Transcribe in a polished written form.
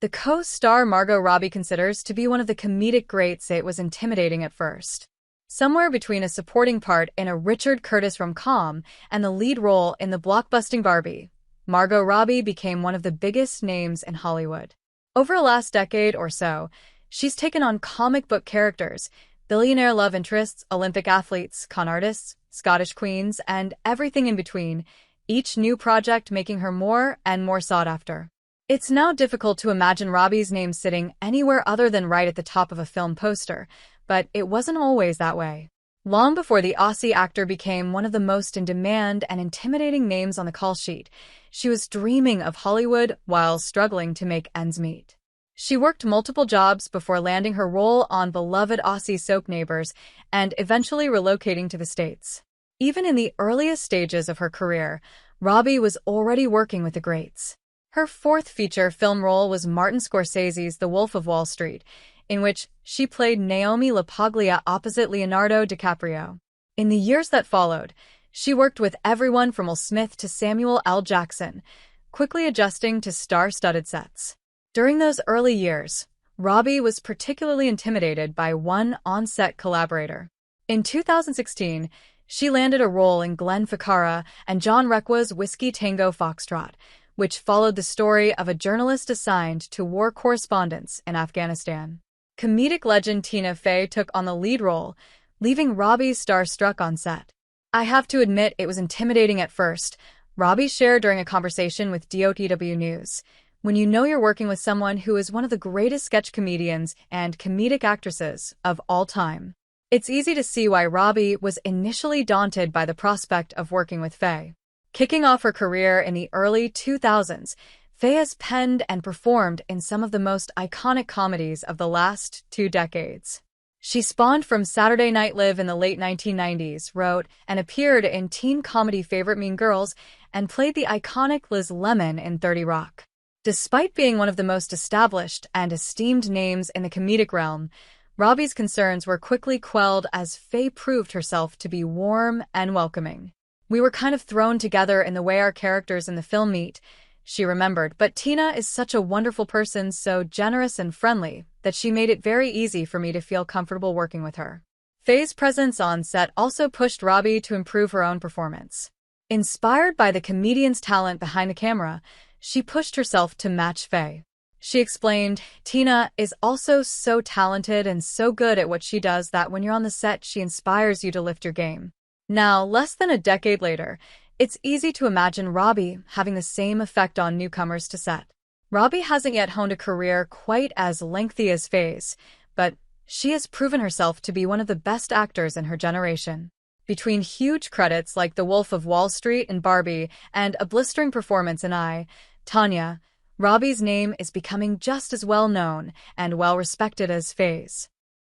The co-star Margot Robbie considers to be one of the comedic greats. It was intimidating at first. Somewhere between a supporting part in a Richard Curtis rom-com and the lead role in the blockbusting Barbie, Margot Robbie became one of the biggest names in Hollywood. Over the last decade or so, she's taken on comic book characters, billionaire love interests, Olympic athletes, con artists, Scottish queens, and everything in between, each new project making her more and more sought after. It's now difficult to imagine Robbie's name sitting anywhere other than right at the top of a film poster, but it wasn't always that way. Long before the Aussie actor became one of the most in-demand and intimidating names on the call sheet, she was dreaming of Hollywood while struggling to make ends meet. She worked multiple jobs before landing her role on beloved Aussie soap Neighbours and eventually relocating to the States. Even in the earliest stages of her career, Robbie was already working with the greats. Her fourth feature film role was Martin Scorsese's The Wolf of Wall Street, in which she played Naomi LaPaglia opposite Leonardo DiCaprio. In the years that followed, she worked with everyone from Will Smith to Samuel L. Jackson, quickly adjusting to star-studded sets. During those early years, Robbie was particularly intimidated by one on-set collaborator. In 2016, she landed a role in Glenn Ficarra and John Requa's Whiskey Tango Foxtrot, which followed the story of a journalist assigned to war correspondence in Afghanistan. Comedic legend Tina Fey took on the lead role, leaving Robbie starstruck on set. "I have to admit it was intimidating at first," Robbie shared during a conversation with DOTW News. "When you know you're working with someone who is one of the greatest sketch comedians and comedic actresses of all time, it's easy to see why Robbie was initially daunted by the prospect of working with Fey." Kicking off her career in the early 2000s, Fey has penned and performed in some of the most iconic comedies of the last 2 decades. She spawned from Saturday Night Live in the late 1990s, wrote and appeared in teen comedy favorite Mean Girls, and played the iconic Liz Lemon in 30 Rock. Despite being one of the most established and esteemed names in the comedic realm, Robbie's concerns were quickly quelled as Fey proved herself to be warm and welcoming. "We were kind of thrown together in the way our characters in the film meet," she remembered, "but Tina is such a wonderful person, so generous and friendly, that she made it very easy for me to feel comfortable working with her." Fey's presence on set also pushed Robbie to improve her own performance. Inspired by the comedian's talent behind the camera, she pushed herself to match Fey. She explained, "Tina is also so talented and so good at what she does that when you're on the set, she inspires you to lift your game." Now, less than a decade later, it's easy to imagine Robbie having the same effect on newcomers to set. Robbie hasn't yet honed a career quite as lengthy as Fey's, but she has proven herself to be one of the best actors in her generation. Between huge credits like The Wolf of Wall Street and Barbie and a blistering performance in I, Tonya, Robbie's name is becoming just as well known and well respected as Fey's.